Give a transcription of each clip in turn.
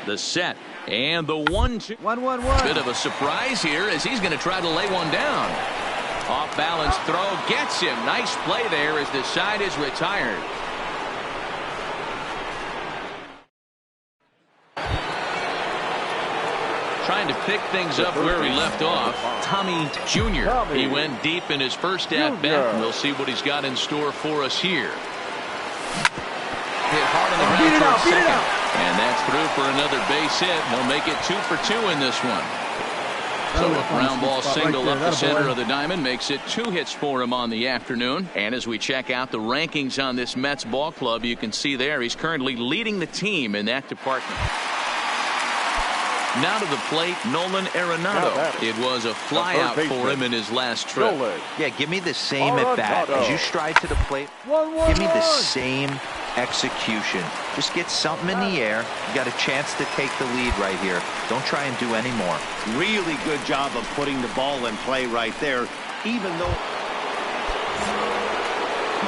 The set and the 1-2. 1-1-1. Bit of a surprise here as he's going to try to lay one down. Off balance throw gets him. Nice play there as the side is retired. Trying to pick things up where he left off. Tommy Jr. He went deep in his first at bat. We'll see what he's got in store for us here. Hit hard on the ground towards second. And that's through for another base hit. He'll make it 2 for 2 in this one. So a ground ball single up the center of the diamond makes it 2 hits for him on the afternoon. And as we check out the rankings on this Mets ball club, you can see there he's currently leading the team in that department. Now to the plate, Nolan Arenado. It was a flyout for him in his last trip. Yeah, give me the same at bat as you stride to the plate. Give me the same execution. Just get something in the air. You got a chance to take the lead right here. Don't try and do any more. Really good job of putting the ball in play right there, even though.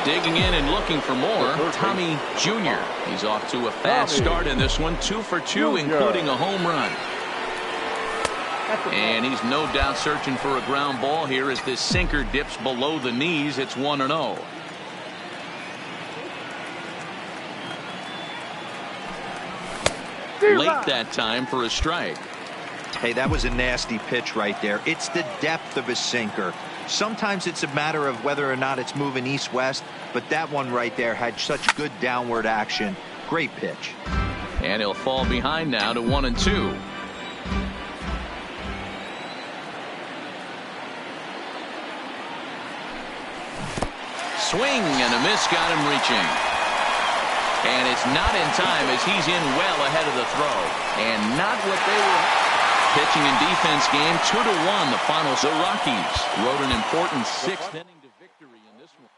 Digging in and looking for more, Tommy Jr. He's off to a fast start in this one. 2 for 2, including a home run. And he's no doubt searching for a ground ball here as this sinker dips below the knees. It's 1-0. Late that time for a strike. Hey, that was a nasty pitch right there. It's the depth of a sinker. Sometimes it's a matter of whether or not it's moving east-west, but that one right there had such good downward action. Great pitch. And he'll fall behind now to 1-2. Swing and a miss got him reaching. And it's not in time as he's in well ahead of the throw. And not what they were. Pitching and defense game 2-1 the final. The Rockies wrote an important 6th inning to victory in this one.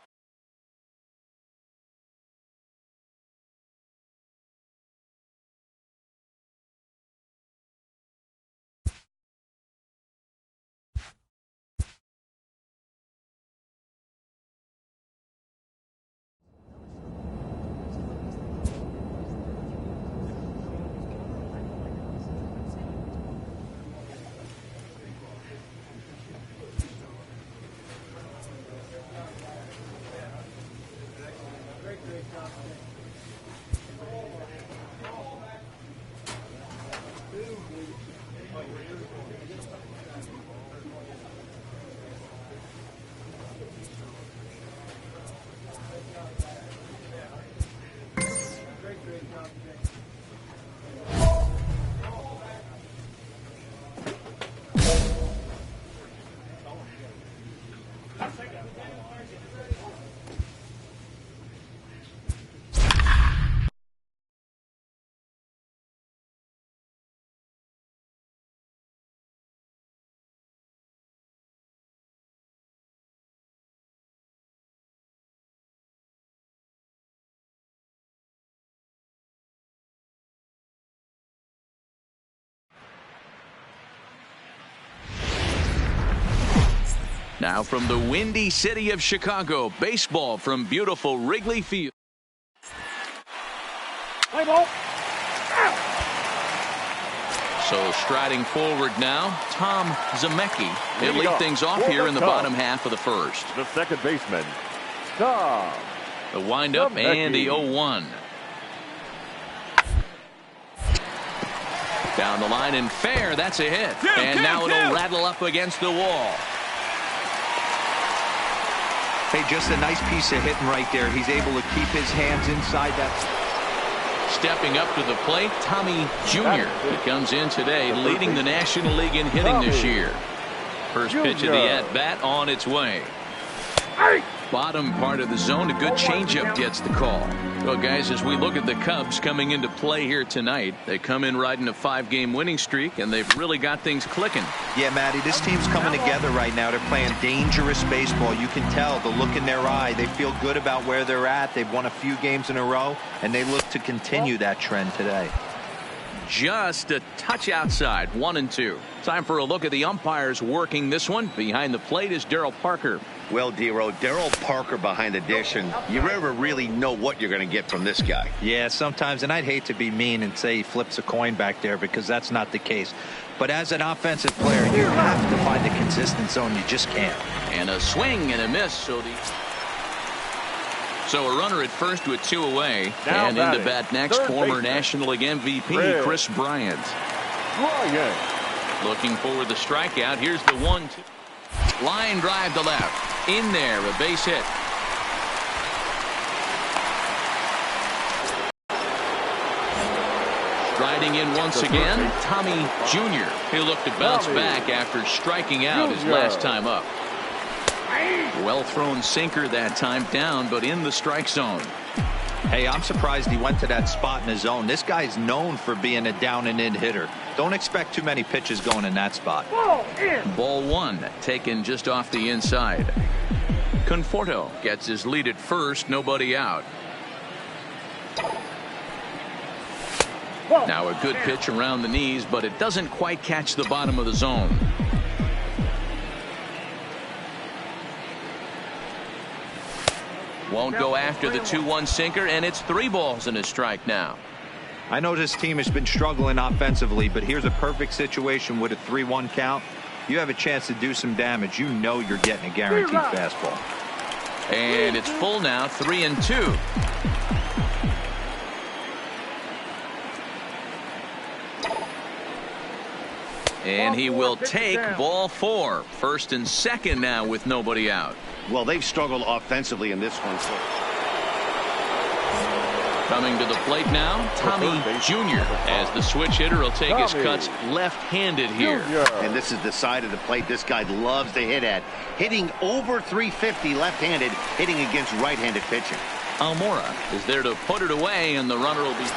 Now from the windy city of Chicago, baseball from beautiful Wrigley Field. Play ball. So striding forward now, Tom Zemecki. He'll lead things off here in the bottom half of the first. The second baseman, Tom. The windup and the 0-1. Down the line and fair. That's a hit. And now it'll rattle up against the wall. Hey, just a nice piece of hitting right there. He's able to keep his hands inside that. Stepping up to the plate, Tommy Jr. He comes in today leading the National League in hitting this year. First pitch of the at-bat on its way. Bottom part of the zone, a good changeup gets the call. Well, guys, as we look at the Cubs coming into play here tonight, they come in riding a 5-game winning streak, and they've really got things clicking. Yeah, Matty, this team's coming together right now. They're playing dangerous baseball. You can tell the look in their eye. They feel good about where they're at. They've won a few games in a row, and they look to continue that trend today. just a touch outside. 1-2. Time for a look at the umpires working this one. Behind the plate is Darryl Parker. Well, D-Row, Darryl Parker behind the dish, and you never really know what you're going to get from this guy. Yeah, sometimes, and I'd hate to be mean and say he flips a coin back there because that's not the case. But as an offensive player, you have to find a consistent zone. You just can't. And a swing and a miss. So a runner at first with 2 away. Now and into bat next, former National League MVP Chris Bryant. Looking for the strikeout. Here's the 1-2. Line drive to left. In there, a base hit. Striding in once again, Tommy Jr. He'll look to bounce back after striking out his last time up. Well thrown sinker that time, down but in the strike zone. Hey, I'm surprised he went to that spot in his zone. This guy's known for being a down and in hitter. Don't expect too many pitches going in that spot. Ball 1 taken just off the inside. Conforto gets his lead at first, nobody out. Now a good pitch around the knees, but it doesn't quite catch the bottom of the zone. Won't go after the 2-1 sinker, and it's 3 balls and a strike now. I know this team has been struggling offensively, but here's a perfect situation with a 3-1 count. You have a chance to do some damage. You know you're getting a guaranteed fastball. And it's full now, 3-2. And he will take ball 4. First and second now with nobody out. Well, they've struggled offensively in this one. Coming to the plate now, Tommy Jr. as the switch hitter will take his cuts left-handed here. And this is the side of the plate this guy loves to hit at. Hitting over 350 left-handed, hitting against right-handed pitching. Almora is there to put it away, and the runner will be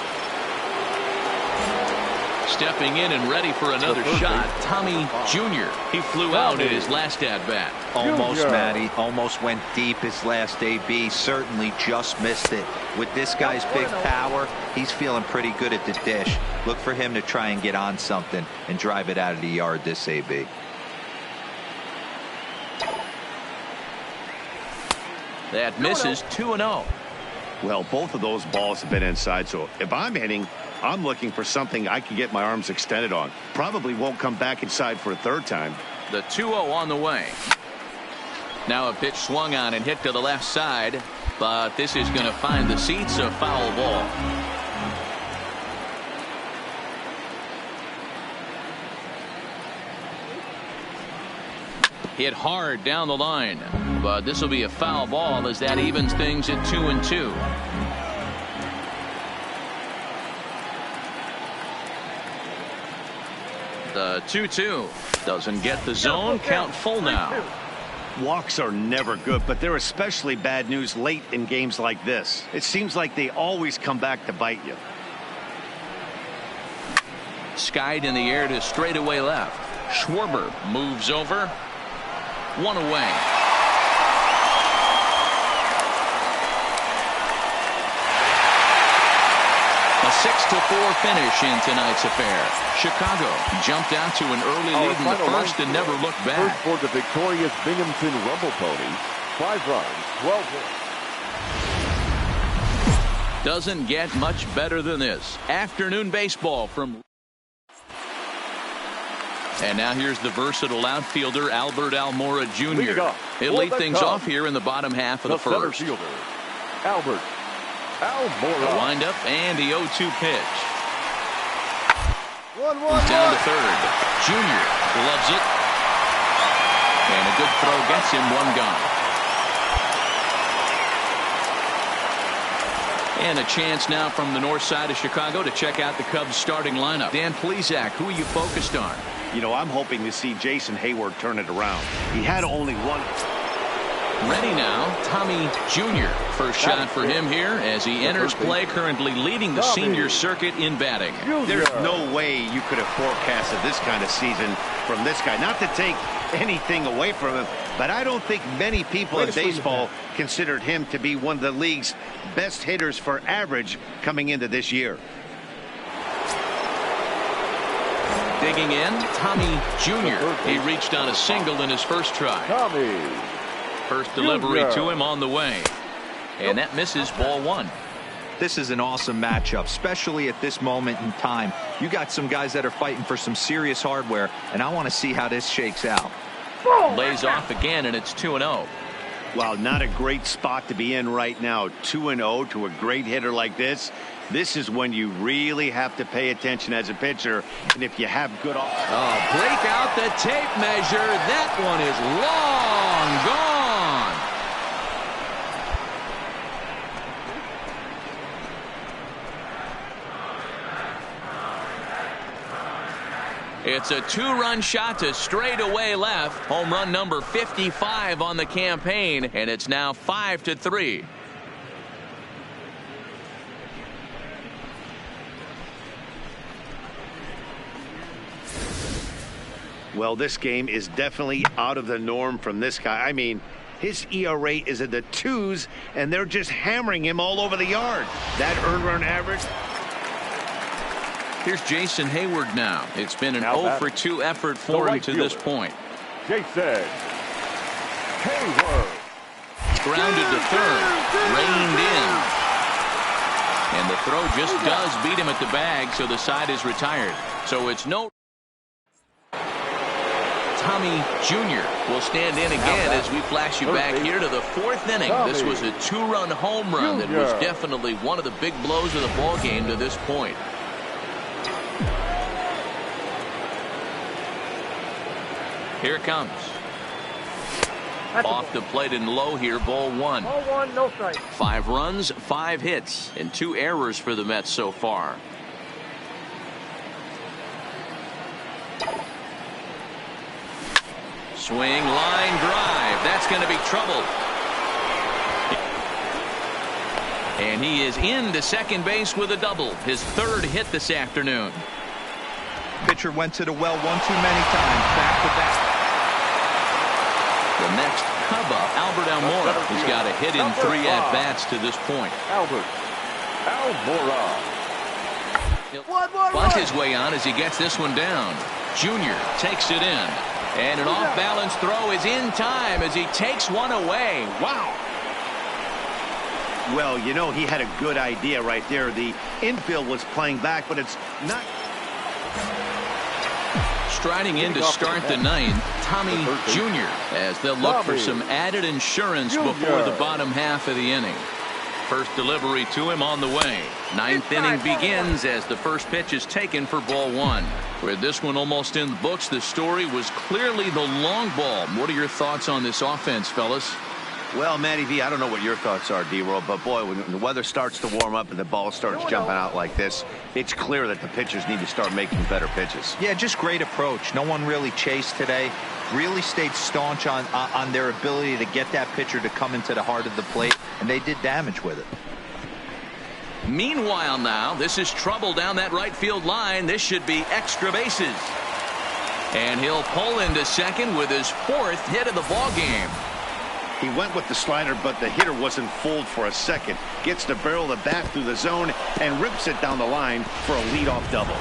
stepping in and ready for another shot. Tommy Jr. He flew out in his last at-bat. Almost, Matty. Almost went deep his last AB. Certainly just missed it. With this guy's big power, he's feeling pretty good at the dish. Look for him to try and get on something and drive it out of the yard this AB. That misses. 2-0. Well, both of those balls have been inside, so if I'm hitting, I'm looking for something I can get my arms extended on. Probably won't come back inside for a third time. The 2-0 on the way. Now a pitch swung on and hit to the left side, but this is going to find the seats, a foul ball. Hit hard down the line, but this will be a foul ball as that evens things at 2-2. The 2-2 doesn't get the zone. Count full now. Walks are never good, but they're especially bad news late in games like this. It seems like they always come back to bite you. Skied in the air to straightaway left. Schwarber moves over. 1 away. A 6-4 finish in tonight's affair. Chicago jumped out to an early lead in the first and never looked back. First for the victorious Binghamton Rumble Ponies. 5 runs, 12 hits. Doesn't get much better than this. Afternoon baseball from. And now here's the versatile outfielder Albert Almora Jr. He'll lead things off here in the bottom half of the first. Fielder, Albert Almora. The windup and the 0-2 pitch. 1-1. Down to third. Jr. gloves it. And a good throw gets him 1 gone. And a chance now from the north side of Chicago to check out the Cubs starting lineup. Dan Plesac, who are you focused on? You know, I'm hoping to see Jason Hayward turn it around. He had only 1. Ready now, Tommy Jr. First shot for him here as he enters play, currently leading the senior circuit in batting. There's no way you could have forecasted this kind of season from this guy. Not to take anything away from him, but I don't think many people in baseball considered him to be one of the league's best hitters for average coming into this year. Digging in, Tommy Jr. He reached on a single in his first try. First delivery to him on the way. And that misses ball one. This is an awesome matchup, especially at this moment in time. You got some guys that are fighting for some serious hardware, and I want to see how this shakes out. Lays off again, and it's 2-0. Well, not a great spot to be in right now. 2-0 to a great hitter like this. This is when you really have to pay attention as a pitcher. And if you have good... break out the tape measure. That one is long gone. It's a two-run shot to straightaway left. Home run number 55 on the campaign, and it's now 5-3. Well, this game is definitely out of the norm from this guy. I mean, his ERA is in the 2s, and they're just hammering him all over the yard. That earned run average. Here's Jason Hayward now. It's been an 0-for-2 effort for him to this point. Jason Hayward. Grounded to third. Reined in. And the throw just does beat him at the bag, so the side is retired. So it's no... Tommy Jr. will stand in again as we flash you back here to the fourth inning. This was a two-run home run that was definitely one of the big blows of the ball game to this point. Here it comes. Off the plate and low here, ball one. Ball one, no strike. 5 runs, 5 hits, and 2 errors for the Mets so far. Swing, line drive. That's going to be trouble. And he is into second base with a double. His 3rd hit this afternoon. Pitcher went to the well one too many times, back to back. The next Cub up, Albert Almora, has got a hit in 3 at-bats to this point. Albert Almora. He'll bunt his way on as he gets this one down. Junior takes it in. And an off-balance throw is in time as he takes one away. Wow. Well, you know, he had a good idea right there. The infield was playing back, but it's not... Striding in to start the 9th, Tommy Jr. as they'll look for some added insurance before the bottom half of the inning. First delivery to him on the way. 9th inning begins as the first pitch is taken for ball one. With this one almost in the books, the story was clearly the long ball. What are your thoughts on this offense, fellas? Well, Matty V, I don't know what your thoughts are, D-Roll, but boy, when the weather starts to warm up and the ball starts jumping out like this, it's clear that the pitchers need to start making better pitches. Yeah, just great approach. No one really chased today. Really stayed staunch on their ability to get that pitcher to come into the heart of the plate, and they did damage with it. Meanwhile now, this is trouble down that right field line. This should be extra bases. And he'll pull into second with his 4th hit of the ball game. He went with the slider, but the hitter wasn't fooled for a second. Gets the barrel of the bat through the zone and rips it down the line for a leadoff double.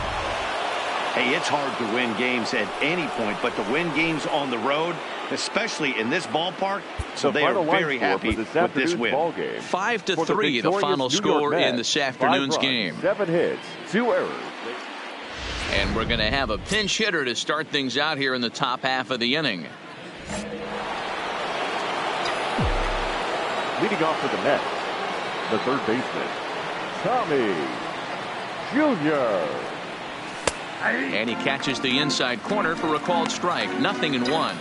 Hey, it's hard to win games at any point, but to win games on the road, especially in this ballpark, so they are very happy with this win. 5-3, the final score in this afternoon's game. 7 hits, 2 errors. And we're going to have a pinch hitter to start things out here in the top half of the inning. Leading off for the Mets, the 3rd baseman, Tommy Jr. And he catches the inside corner for a called strike. 0-1.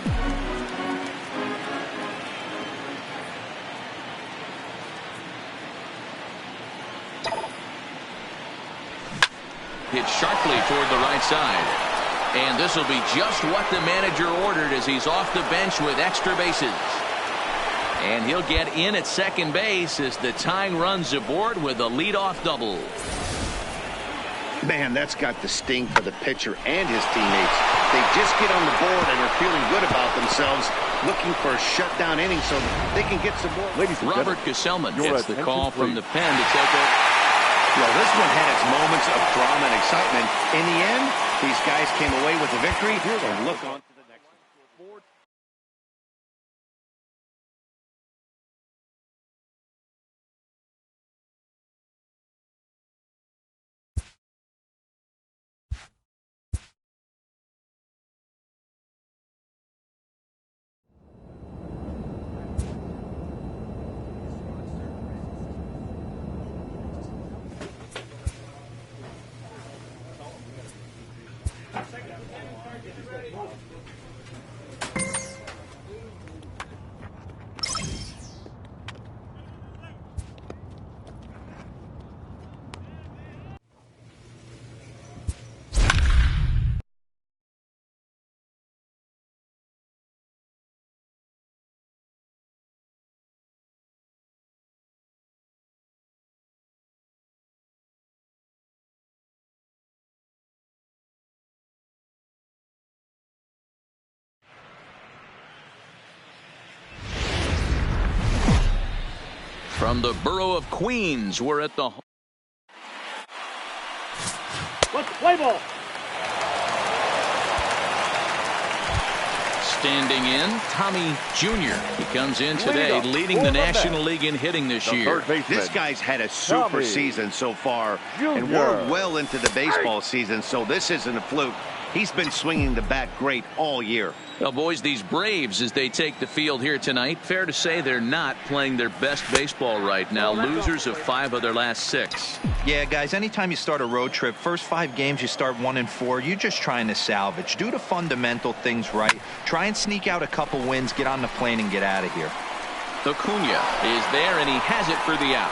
Hit sharply toward the right side. And this will be just what the manager ordered as he's off the bench with extra bases. And he'll get in at second base as the tying runs aboard with a leadoff double. Man, that's got the sting for the pitcher and his teammates. They just get on the board and are feeling good about themselves, looking for a shutdown inning so they can get some more. Robert Gesellman gets the call from the pen to take over. Well, this one had its moments of drama and excitement. In the end, these guys came away with a victory. And look on to the next one. From the borough of Queens, we're at the... Let's play ball. Standing in, Tommy Jr. He comes in today leading the National League in hitting this year. This guy's had a super season so far, and we're well into the baseball season, so this isn't a fluke. He's been swinging the bat great all year. Well, boys, these Braves, as they take the field here tonight, fair to say they're not playing their best baseball right now. Losers of 5 of their last 6. Yeah, guys, anytime you start a road trip, first 5 games you start 1-4, you're just trying to salvage. Do the fundamental things right. Try and sneak out a couple wins, get on the plane, and get out of here. Acuna is there, and he has it for the out.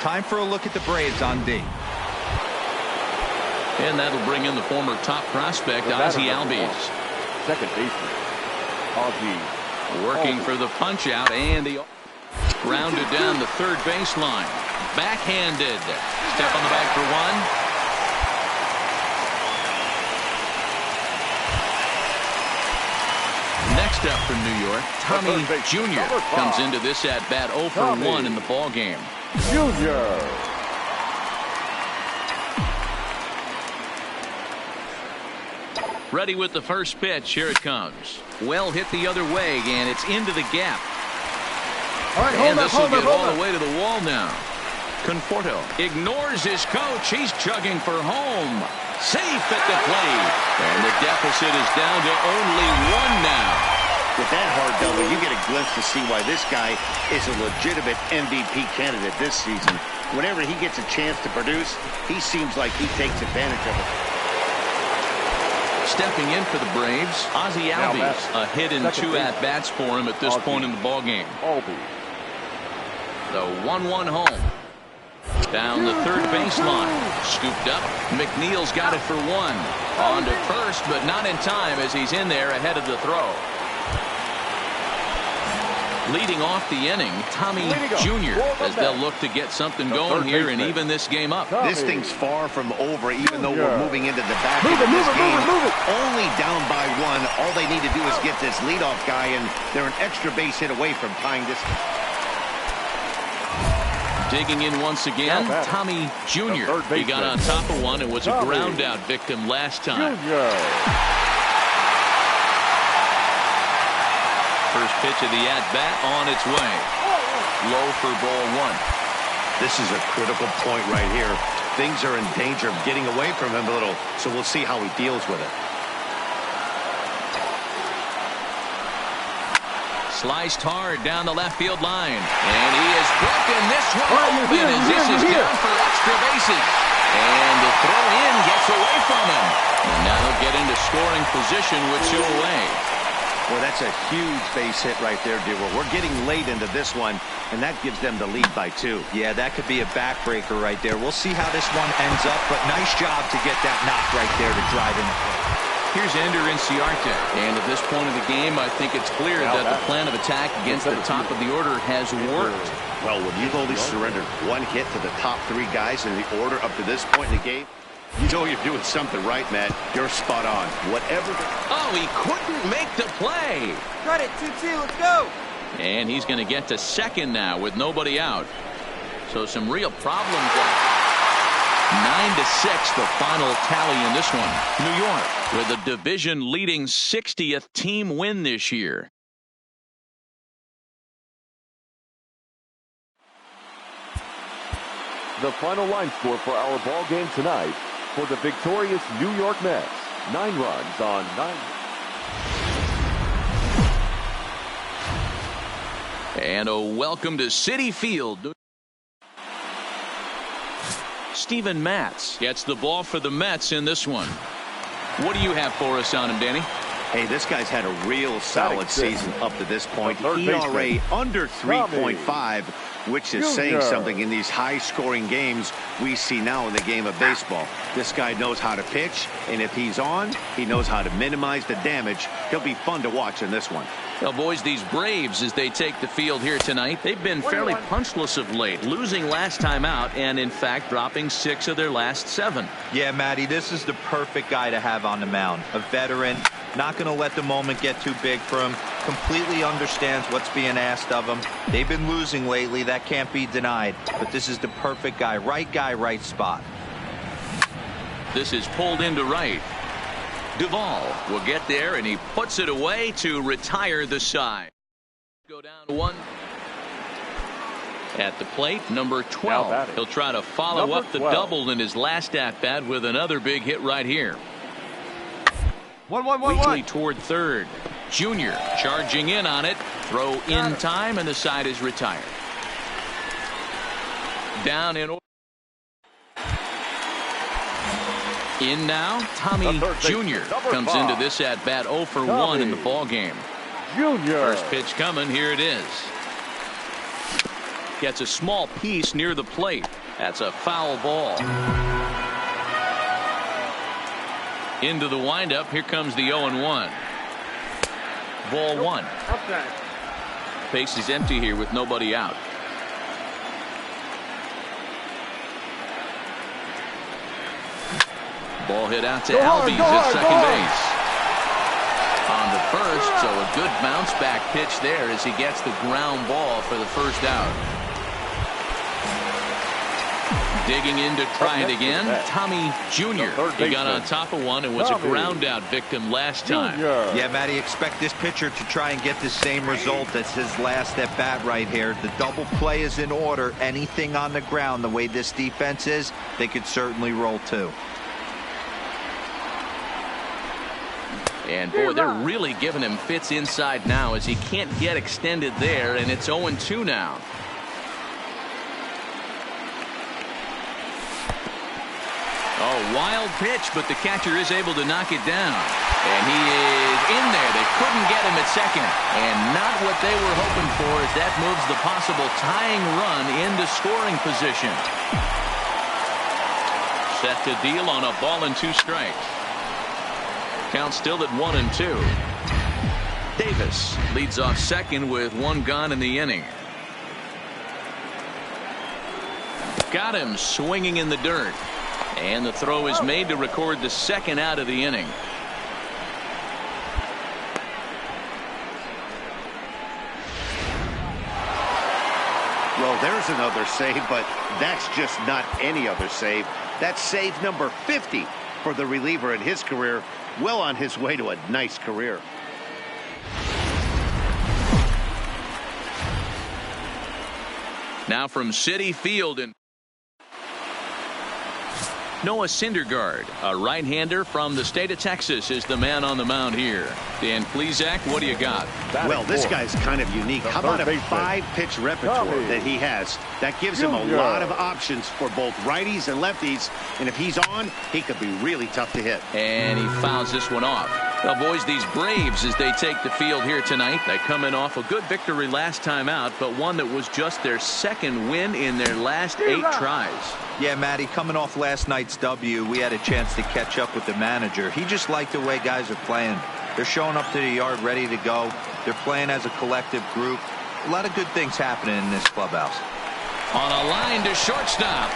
Time for a look at the Braves on D. And that'll bring in the former top prospect, Ozzie Albies. Second baseman, Ozzie. Working for the punch out, and the grounded down the third baseline. Backhanded. Step on the bag for 1. Next up from New York, Tommy Jr. comes into this at bat 0 for 1 in the ball game. Junior. Ready with the first pitch. Here it comes. Well hit the other way, and it's into the gap. All right, and this will get all the way to the wall now. Conforto ignores his coach. He's chugging for home. Safe at the plate. And the deficit is down to only 1 now. With that hard double, you get a glimpse to see why this guy is a legitimate MVP candidate this season. Whenever he gets a chance to produce, he seems like he takes advantage of it. Stepping in for the Braves, Ozzie Albies. A hit and 2 at-bats for him at this point in the ballgame. The 1-1 home. Down the third baseline. Scooped up. McNeil's got it for 1. On to first, but not in time as he's in there ahead of the throw. Leading off the inning, Tommy Jr. as they'll look to get something going here and even this game up. This thing's far from over, even though we're moving into the back end of this game. Only down by 1. All they need to do is get this leadoff guy, and they're an extra base hit away from tying this. Digging in once again, Tommy Jr. He got on top of one and was a ground out victim last time. First pitch of the at-bat on its way. Low for ball 1. This is a critical point right here. Things are in danger of getting away from him a little, so we'll see how he deals with it. Sliced hard down the left field line. And he has broken this one open as this is down for extra bases. And the throw in gets away from him. And now he'll get into scoring position with 2 away. Well, that's a huge base hit right there, Dewar. We're getting late into this one, and that gives them the lead by 2. Yeah, that could be a backbreaker right there. We'll see how this one ends up, but nice job to get that knock right there to drive in the play. Here's Ender Inciarte, and at this point of the game, I think it's clear that the plan of attack against the top of the order has worked. Well, when you've only surrendered 1 hit to the top 3 guys in the order up to this point in the game, you know you're doing something right, Matt. You're spot on. Whatever. Oh, he couldn't make the play. Got it, 2-2, let's go. And he's going to get to second now with nobody out. So some real problems. 9-6 the final tally in this one. New York with a division leading 60th team win this year. The final line score for our ball game tonight for the victorious New York Mets. 9 runs on 9. And a welcome to Citi Field. Steven Matz gets the ball for the Mets in this one. What do you have for us on him, Danny? Hey, this guy's had a real solid season up to this point. Third ERA baseman. under 3.5, which is saying something in these high-scoring games we see now in the game of baseball. This guy knows how to pitch, and if he's on, he knows how to minimize the damage. He'll be fun to watch in this one. Well, boys, these Braves, as they take the field here tonight, they've been fairly punchless of late, losing last time out and, in fact, dropping 6 of their last 7. Yeah, Matty, this is the perfect guy to have on the mound. A veteran, not going to let the moment get too big for him, completely understands what's being asked of him. They've been losing lately. That can't be denied. But this is the perfect guy, right spot. This is pulled into right. Duvall will get there, and he puts it away to retire the side. Go down 1. At the plate, number 12. He'll try to follow up the double in his last at-bat with another big hit right here. 1-1-1-1. Weekly toward third. Junior charging in on it. Throw in time, and the side is retired. Down in order. In now, Tommy Jr. comes into this at bat 0 for 1 in the ball game. First pitch coming. Here it is. Gets a small piece near the plate. That's a foul ball. Into the windup. Here comes the 0-1. Ball 1. Base is empty here with nobody out. Ball hit out to Albies at second base. On the first, so a good bounce back pitch there as he gets the ground ball for the first out. Digging in to try it again, Tommy Jr. He got on top of one and was a ground out victim last time. Yeah, Matty, expect this pitcher to try and get the same result as his last at bat right here. The double play is in order. Anything on the ground, the way this defense is, they could certainly roll too. And boy, they're really giving him fits inside now as he can't get extended there, and it's 0-2 now. Oh, wild pitch, but the catcher is able to knock it down. And he is in there. They couldn't get him at second. And not what they were hoping for as that moves the possible tying run into scoring position. Set to deal on a ball and 2 strikes. Count still at 1-2. Davis leads off second with 1 gone in the inning. Got him swinging in the dirt. And the throw is made to record the second out of the inning. Well, there's another save, but that's just not any other save. That's save number 50 for the reliever in his career. Well on his way to a nice career. Now from Citi Field in Noah Syndergaard, a right-hander from the state of Texas, is the man on the mound here. Dan Plesac, what do you got? Well, this guy's kind of unique. How about a 5-pitch repertoire that he has? That gives him a lot of options for both righties and lefties. And if he's on, he could be really tough to hit. And he fouls this one off. Well, boys, these Braves, as they take the field here tonight, they come in off a good victory last time out, but one that was just their second win in their last 8 tries. Yeah, Matty, coming off last night's W, we had a chance to catch up with the manager. He just liked the way guys are playing. They're showing up to the yard ready to go. They're playing as a collective group. A lot of good things happening in this clubhouse. On a line to shortstop.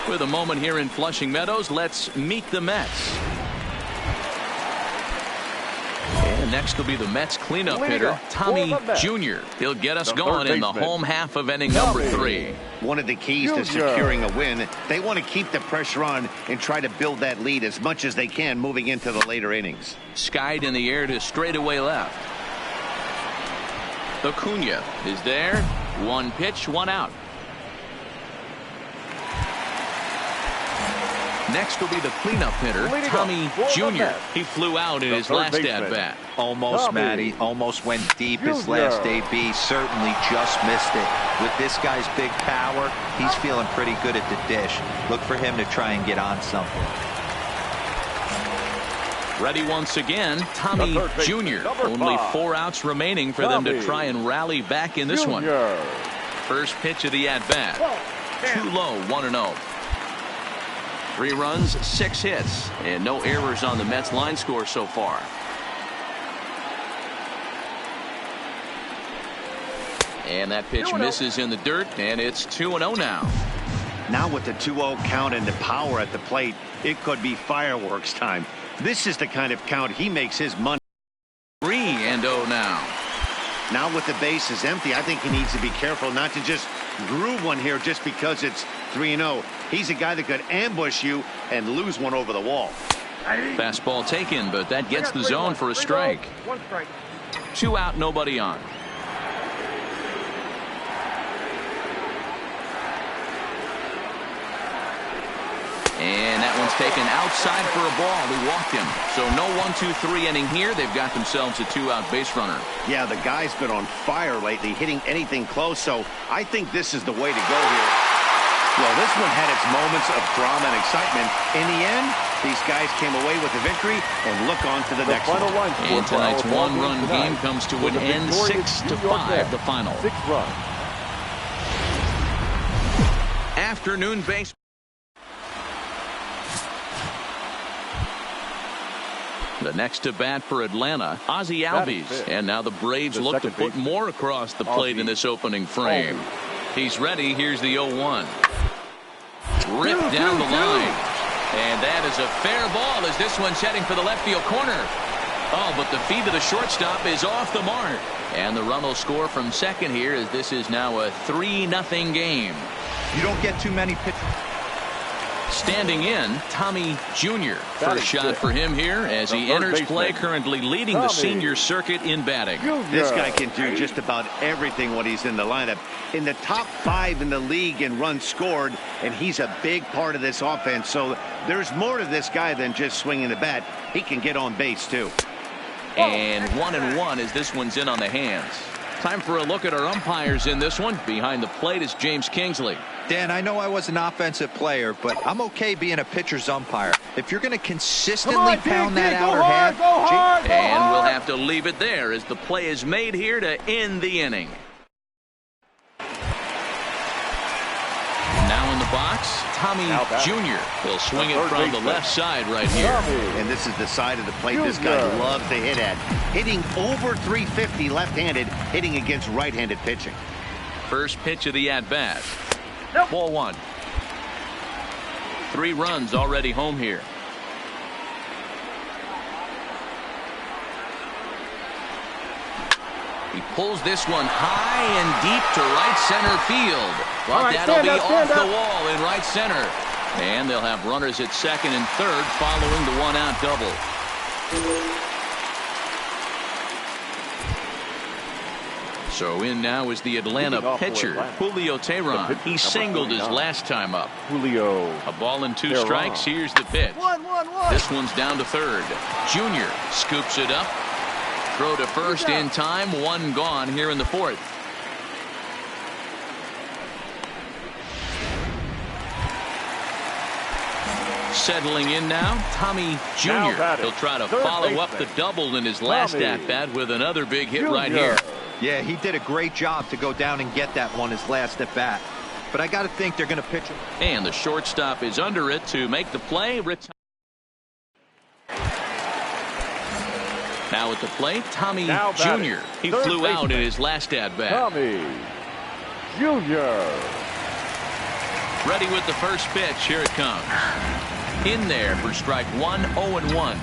With a moment here in Flushing Meadows, let's meet the Mets. And next will be the Mets cleanup hitter, Tommy Jr. He'll get us going in the home half of inning number 3. One of the keys to securing a win, they want to keep the pressure on and try to build that lead as much as they can moving into the later innings. Skied in the air to straightaway left. Acuna is there. 1 pitch, 1 out. Next will be the cleanup hitter, Tommy Jr. He flew out in his last at-bat. Almost, Matty. Almost went deep his last AB. Certainly just missed it. With this guy's big power, he's feeling pretty good at the dish. Look for him to try and get on something. Ready once again, Tommy Jr. Only 4 outs remaining for them to try and rally back in this one. First pitch of the at-bat. Too low, 1-0. 3 runs, 6 hits, and no errors on the Mets line score so far. And that pitch misses in the dirt, and it's 2-0 now. Now with the 2-0 count and the power at the plate, it could be fireworks time. This is the kind of count he makes his money. 3-0 now. Now with the bases empty, I think he needs to be careful not to just groove one here just because it's 3-0. He's a guy that could ambush you and lose one over the wall. Fastball taken, but that gets the zone for a strike. 2 out, nobody on. And that one's taken outside for a ball. He walked him. So no 1-2-3 inning here. They've got themselves a 2-out base runner. Yeah, the guy's been on fire lately, hitting anything close. So I think this is the way to go here. Well, this one had its moments of drama and excitement. In the end, these guys came away with the victory and look on to the next one. And tonight's 1-run game comes to an end, 6-5, the final. 6 runs. Afternoon base. The next to bat for Atlanta, Ozzie Albies. And now the Braves look to put more across the plate in this opening frame. He's ready. Here's the 0-1. Ripped down the line. And that is a fair ball as this one's heading for the left field corner. Oh, but the feed to the shortstop is off the mark. And the run will score from second here as this is now a 3-0 game. You don't get too many pitches. Standing in, Tommy Jr. First shot for him here as he enters play, currently leading the senior circuit in batting. This guy can do just about everything when he's in the lineup. In the top 5 in the league in runs scored, and he's a big part of this offense. So there's more to this guy than just swinging the bat. He can get on base, too. And 1-1 as this one's in on the hands. Time for a look at our umpires in this one. Behind the plate is James Kingsley. Dan, I know I was an offensive player, but I'm okay being a pitcher's umpire. If you're going to consistently pound that outer half, and we'll have to leave it there as the play is made here to end the inning. Now in the box, Tommy Jr. He'll swing it from the left side right here. And this is the side of the plate this guy loves to hit at. Hitting over 350 left-handed, hitting against right-handed pitching. First pitch of the at-bat. Ball 1. 3 runs already home here. He pulls this one high and deep to right center field. But that'll be off the wall in right center. And they'll have runners at second and third following the 1-out double. So in now is the Atlanta pitcher, Julio Teheran. He singled his last time up. Julio. A ball and 2 strikes. Here's the pitch. This one's down to third. Junior scoops it up. Throw to first in time. 1 gone here in the 4th. Settling in now, Tommy Jr. He'll try to follow up the double in his last at-bat with another big hit right here. Yeah, he did a great job to go down and get that one his last at-bat. But I got to think they're going to pitch him. And the shortstop is under it to make the play. Now at the plate, Tommy Jr. He flew out in his last at-bat. Tommy Jr. Ready with the first pitch. Here it comes. In there for strike 1, 0-1.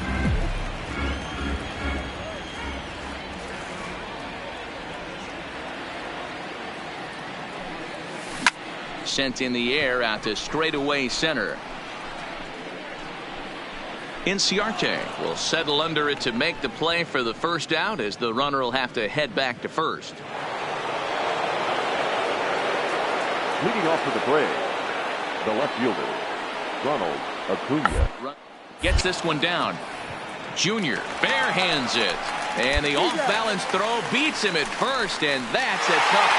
sent in the air out to straightaway center. Inciarte will settle under it to make the play for the first out, as the runner will have to head back to first. Leading off for the Braves, the left fielder, Ronald Acuna. Gets this one down. Junior barehands it. And the off-balance throw beats him at first, and that's a tough.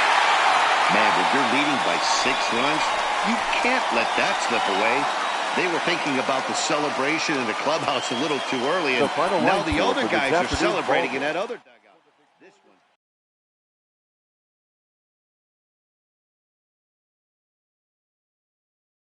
Man, when you're leading by 6 runs, you can't let that slip away. They were thinking about the celebration in the clubhouse a little too early, and now the other guys are celebrating in that other.